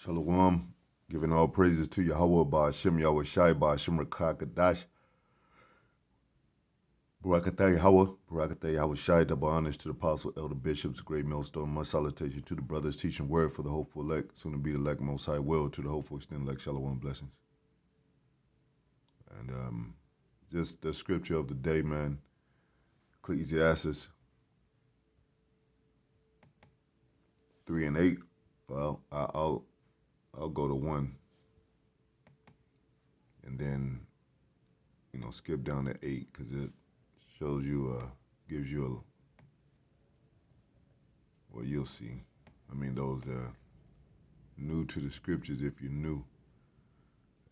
Shalom, giving all praises to Yahweh, Ba'ashem Yahweh Shai, Ba'ashem Rakakadash, Barakatah Yahweh, Barakatah Yahweh Shai, double honors to the apostle, elder bishops, great millstone, much salutation to the brothers teaching word for the hopeful elect, soon to be the elect, most high will, to the hopeful extend elect, shalom, blessings. And just the scripture of the day, man, Ecclesiastes 3 and 8. Well, I'll go to 1 and then, skip down to 8 because it shows you, gives you well, you'll see. I mean, those that are new to the scriptures, if you're new.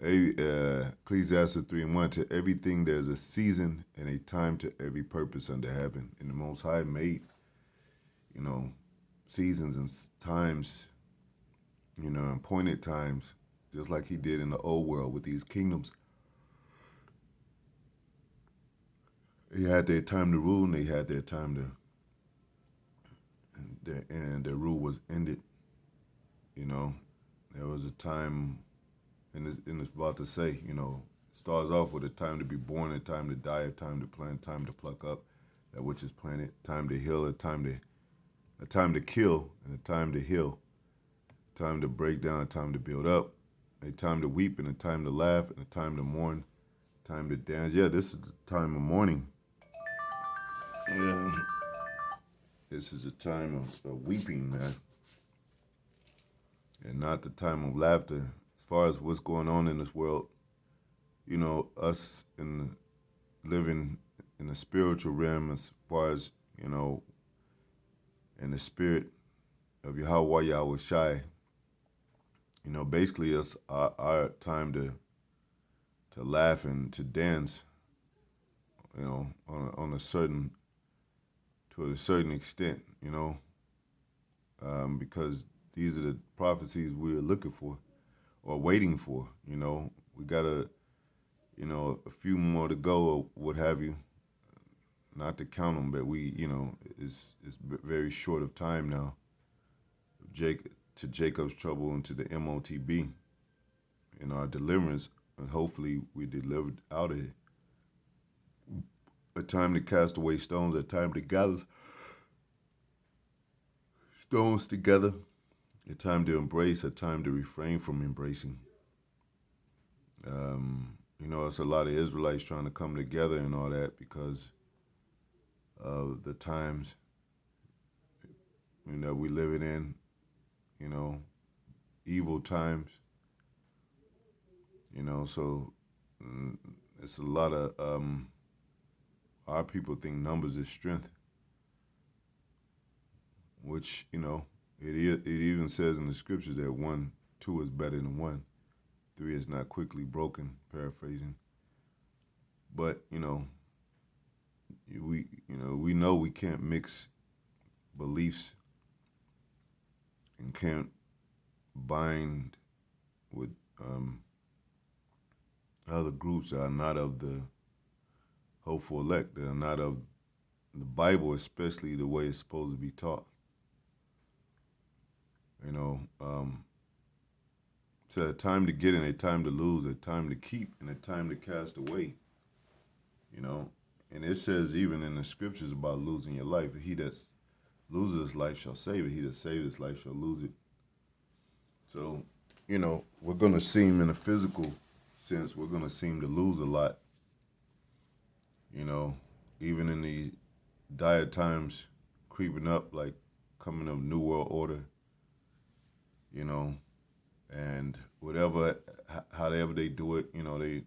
Ecclesiastes 3 and 1, to everything there's a season and a time to every purpose under heaven. And the Most High made, seasons and times, appointed times, just like he did in the old world with these kingdoms. They had their time to rule and they had their time to, and their rule was ended. There was a time, and it's about to say, it starts off with a time to be born, a time to die, a time to plant, time to pluck up that which is planted, time to heal, a time to kill, and a time to heal, time to break down, a time to build up, a time to weep, and a time to laugh, and a time to mourn, time to dance. Yeah, this is the time of mourning. Yeah. This is a time of weeping, man, and not the time of laughter. As far as what's going on in this world, us living in the spiritual realm, as far as, in the spirit of Yahweh Yahweh Shai, basically it's our time to laugh and to dance, on a certain, to a certain extent, because these are the prophecies we're looking for or waiting for. We got a few more to go or what have you. Not to count them, but we, it's very short of time now. To Jacob's trouble and to the MOTB, our deliverance, and hopefully we delivered out of it. A time to cast away stones, a time to gather stones together, a time to embrace, a time to refrain from embracing. It's a lot of Israelites trying to come together and all that because of the times, we living in, evil times, so it's a lot of, our people think numbers is strength, which, it even says in the scriptures that 2 is better than 1. 3 is not quickly broken, paraphrasing. But, we know we can't mix beliefs and can't bind with other groups that are not of the hopeful elect, that are not of the Bible, especially the way it's supposed to be taught. It's a time to get in, a time to lose, a time to keep, and a time to cast away. And it says even in the scriptures about losing your life, he that loses his life shall save it. He that saves his life shall lose it. So, we're going to seem in a physical sense, we're going to seem to lose a lot. Even in the dire times creeping up, like coming of New World Order, and however they do it, they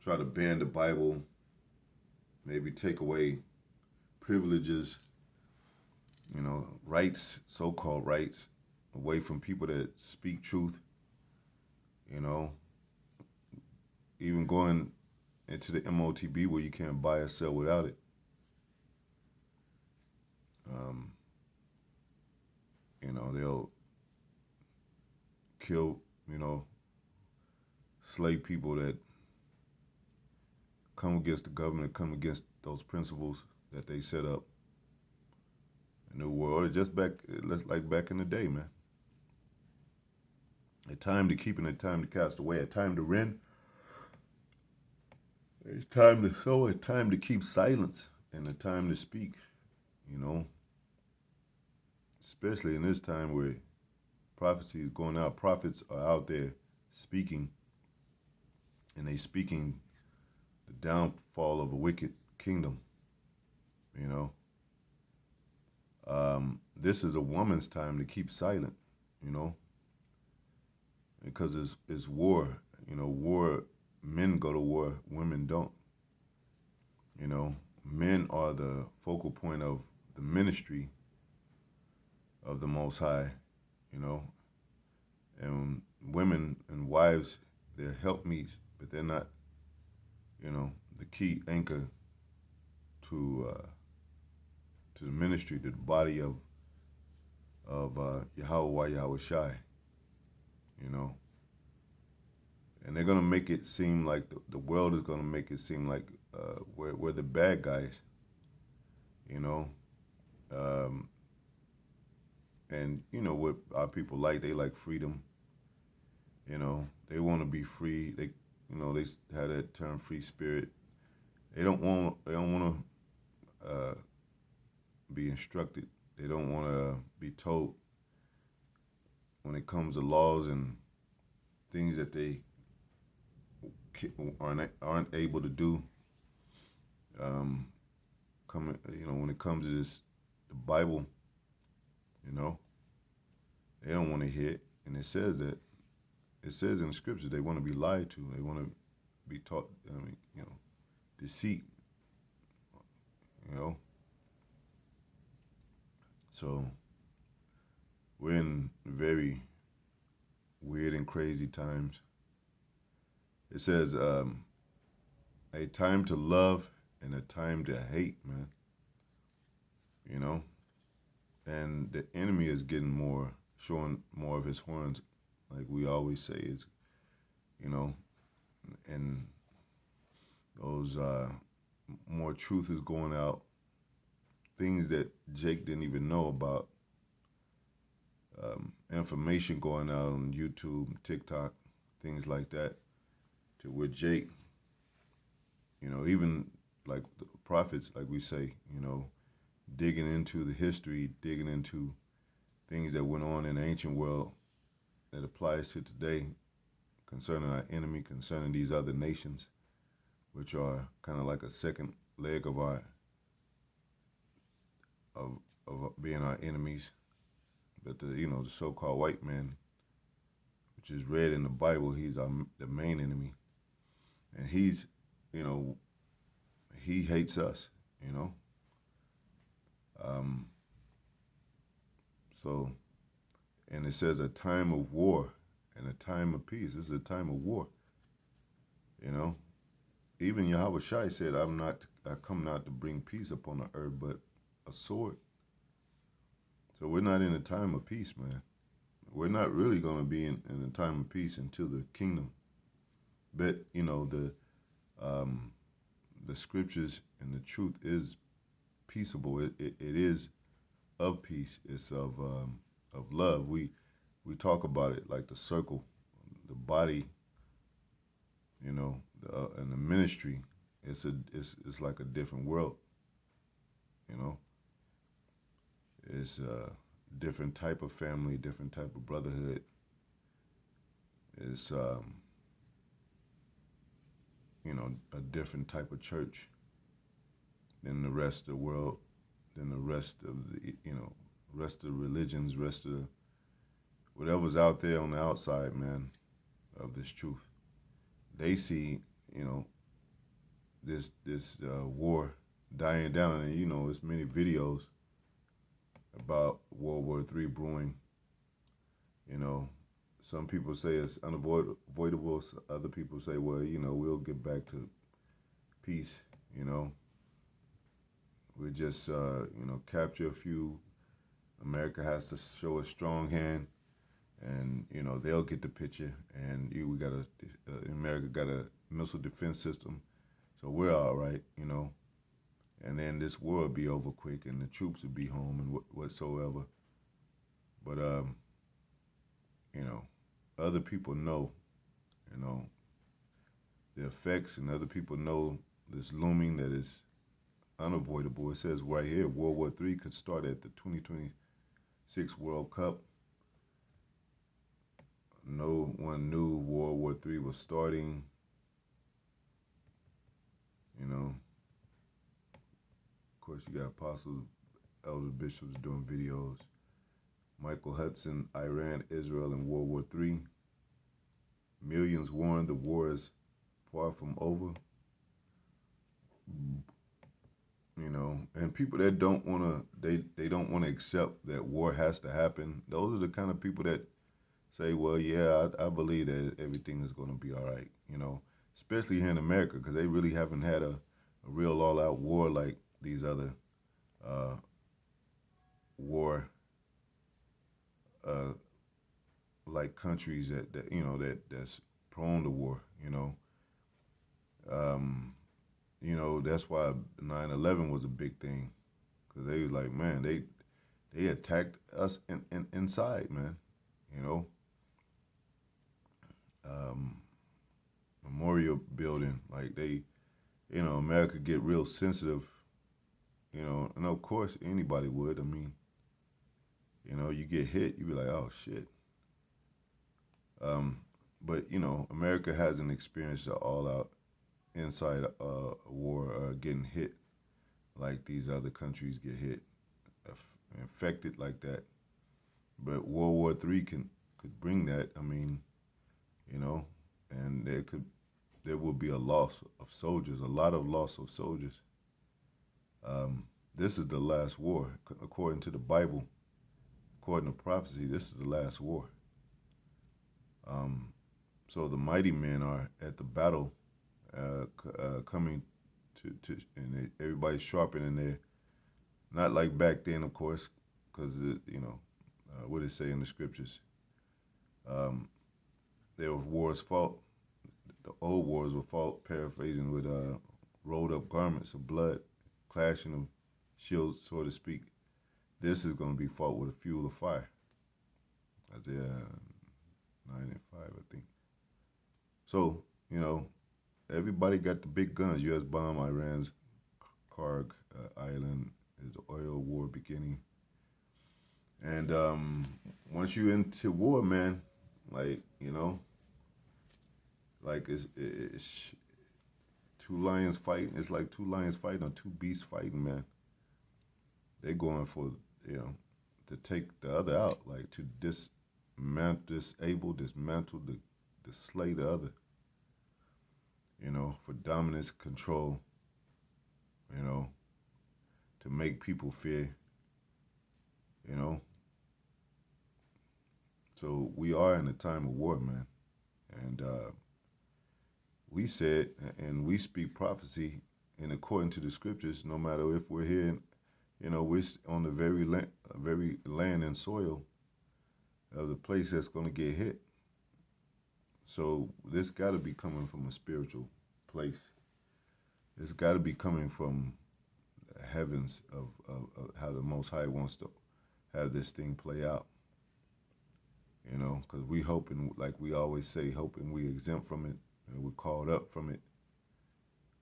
try to ban the Bible, maybe take away privileges, rights, so-called rights, away from people that speak truth, even going into the MOTB where you can't buy or sell without it. They'll kill, slave people that come against the government, come against those principles that they set up. The New World Order, just like back in the day, man. A time to keep and a time to cast away. A time to rend. A time to sow. A time to keep silence. And a time to speak. You know, especially in this time where prophecy is going out. Prophets are out there speaking, and they speaking the downfall of a wicked kingdom. You know, this is a woman's time to keep silent. You know, because it's war. You know, war. Men go to war. Women don't. You know, men are the focal point of the ministry of the Most High. You know, and women and wives, they're helpmeets, but they're not, you know, the key anchor to the ministry, to the body of Yahweh Shai, you know. And they're gonna make it seem like the world is gonna make it seem like we're the bad guys, you know. And you know what our people like? They like freedom. You know, they want to be free. They, you know, they have that term free spirit. They don't want to be instructed. They don't want to be told when it comes to laws and things that they aren't able to do. You know, when it comes to the Bible, you know, they don't want to hear it. And it says in the scriptures they want to be lied to. They want to be taught, you know, deceit. You know, so we're in very weird and crazy times. It says a time to love and a time to hate, man. You know, and the enemy is showing more of his horns, like we always say. Is, you know, and those more truth is going out. Things that Jake didn't even know about. Information going out on YouTube, TikTok, things like that, to where Jake, you know, even like the prophets, like we say, you know, digging into the history, digging into things that went on in the ancient world that applies to today concerning our enemy, concerning these other nations, which are kind of like a second leg of of being our enemies. But the so-called white man, which is read in the Bible, he's the main enemy, and he's, you know, he hates us, you know. So, and it says a time of war and a time of peace. This is a time of war, you know. Even Yahweh Shai said, I come not to bring peace upon the earth, but a sword. So we're not in a time of peace, man. We're not really going to be in a time of peace until the kingdom. But, you know, the scriptures and the truth is peaceable. It is of peace. It's of love. We talk about it like the circle, the body, you know, and the ministry. It's like a different world, you know. It's a different type of family, different type of brotherhood. It's you know, a different type of church than the rest of the world, than the rest of the, you know, rest of the religions, rest of whatever's out there on the outside, man, of this truth. They see, you know, this war dying down, and you know, there's many videos about World War III brewing. You know, some people say it's unavoidable. Other people say, well, you know, we'll get back to peace. You know, we just you know, capture a few. America has to show a strong hand, and you know, they'll get the picture. And America got a missile defense system, so we're all right. You know, and then this war will be over quick, and the troops will be home and whatsoever. But you know, other people know, you know, the effects, and other people know this looming that is unavoidable. It says right here, World War III could start at the 2026 World Cup. No one knew World War III was starting. You know, of course, you got apostles, elders, bishops doing videos. Michael Hudson, Iran, Israel, and World War III. Millions warned the war is far from over. You know, and people that don't want to, they don't want to accept that war has to happen. Those are the kind of people that say, well, yeah, I believe that everything is going to be all right, you know, especially here in America, because they really haven't had a real all-out war like these other uh, war uh, like countries that you know that's prone to war, you know. Um, you know, that's why 9/11 was a big thing, because they was like, man, they attacked us inside, man, you know. Um, Memorial building, like they, you know, America get real sensitive, you know, and of course anybody would. I mean, you know, you get hit, you be like, oh shit. Um, but you know, America hasn't experienced an all-out inside war, getting hit like these other countries get hit, infected like that. But World War III could bring that. I mean, you know, and there will be a loss of soldiers, a lot of loss of soldiers. Um, this is the last war, according to the Bible, according to prophecy. This is the last war. Um, so the mighty men are at the battle, coming and everybody's sharpening their, not like back then, of course, because you know, what it say in the scriptures. Um, there were wars fought. The old wars were fought, paraphrasing, with rolled up garments of blood, clashing of shields, so to speak. This is going to be fought with a fuel of fire. Isaiah 9 and 5, I think. So, you know, everybody got the big guns. U.S. bomb Iran's Karg island. Is the oil war beginning? And once you into war, man, like, you know, like it's two lions fighting. It's like two lions fighting or two beasts fighting, man. They're going for, you know, to take the other out, like to dismantle, to slay the other. You know, for dominance, control. You know, to make people fear. You know, so we are in a time of war, man, and we said, and we speak prophecy, and according to the scriptures, no matter if we're here, you know, we're on the very land and soil of the place that's going to get hit. So this got to be coming from a spiritual place. It's got to be coming from the heavens of how the Most High wants to have this thing play out. You know, because we hoping, like we always say, hoping we exempt from it, and we're called up from it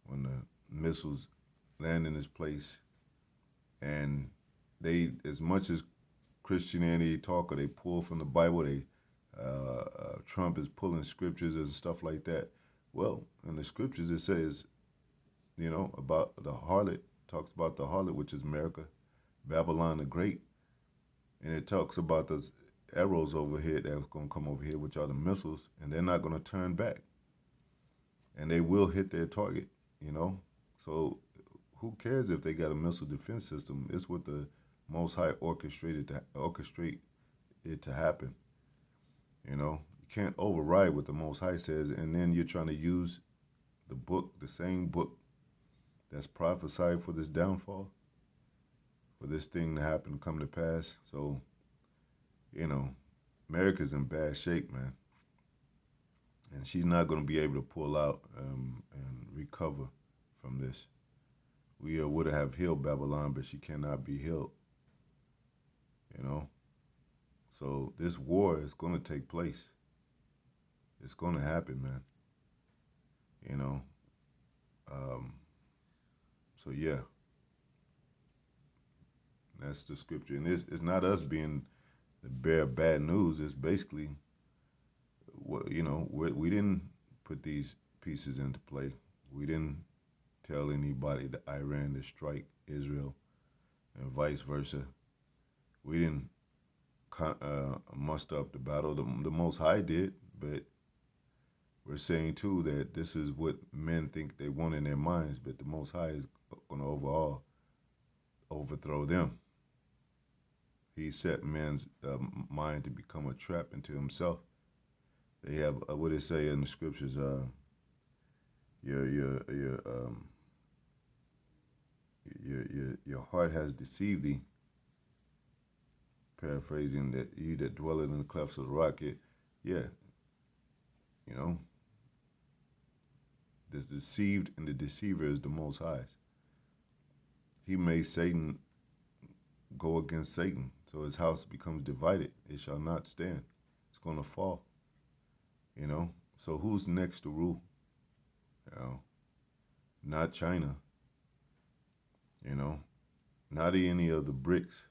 when the missiles land in this place. And they, as much as Christianity talk, or they pull from the Bible, Trump is pulling scriptures and stuff like that. Well, in the scriptures it says, you know, about the harlot, talks about the harlot, which is America, Babylon the Great, and it talks about those arrows over here that's going to come over here, which are the missiles, and they're not going to turn back, and they will hit their target, you know. So who cares if they got a missile defense system? It's what the Most High orchestrate it to happen. You know, you can't override what the Most High says, and then you're trying to use the book, the same book that's prophesied for this downfall, for this thing to happen, to come to pass. So, you know, America's in bad shape, man. And she's not going to be able to pull out and recover from this. We would have healed Babylon, but she cannot be healed, you know. So this war is going to take place. It's going to happen, man. You know. Um, so yeah, that's the scripture, and it's not us being the bearer of bad news. It's basically what we didn't put these pieces into play. We didn't tell anybody that Iran to strike Israel and vice versa. We didn't muster up the battle. The Most High did, but we're saying too that this is what men think they want in their minds, but the Most High is going to overall overthrow them. He set man's mind to become a trap into himself. They have what they say in the scriptures. Your heart has deceived thee. Paraphrasing that, you that dwelleth in the clefts of the rock. Yeah, you know, the deceived and the deceiver is the Most High. He made Satan go against Satan, so his house becomes divided. It shall not stand. It's going to fall. You know, so who's next to rule? You know, not China. You know, not any of the BRICS.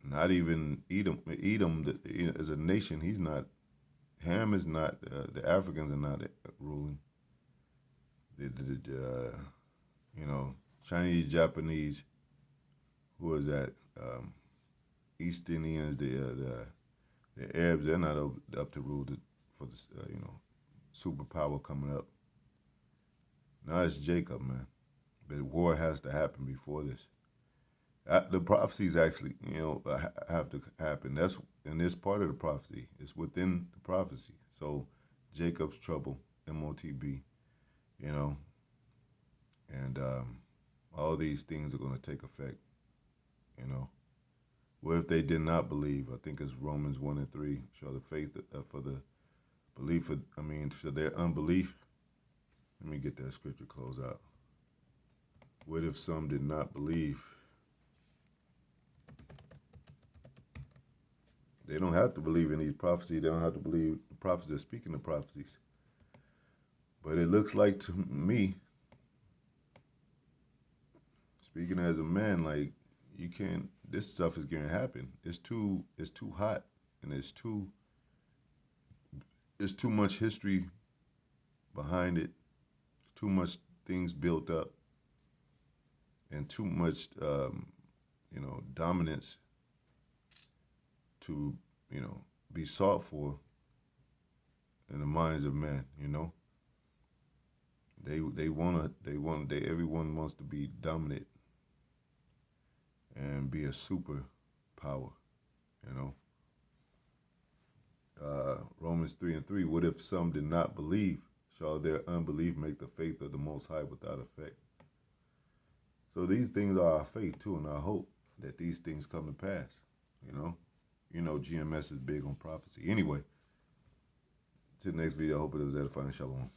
Not even Edom. Edom as a nation, he's not. Ham is not. The Africans are not ruling. You know, Chinese, Japanese. Who is that? East Indians, the Arabs. They're not up to rule for the superpower coming up. Now it's Jacob, man. But war has to happen before this. The prophecies actually, have to happen. And this part of the prophecy. It's within the prophecy. So Jacob's trouble, MOTB, and all these things are going to take effect. What if they did not believe? I think it's Romans 1:3. Show the faith for the belief. For their unbelief. Let me get that scripture close out. What if some did not believe? They don't have to believe in these prophecies. They don't have to believe the prophets that speak in the prophecies. But it looks like to me, speaking as a man, like you can't. This stuff is going to happen. It's too hot, and it's too much history behind it. Too much things built up, and too much dominance to be sought for in the minds of men. Everyone wants to be dominant and be a super power. Romans 3:3. What if some did not believe? Shall their unbelief make the faith of the Most High without effect? So these things are our faith too, and our hope that these things come to pass. GMS is big on prophecy. Anyway, to the next video. I hope it was edifying. Shalom.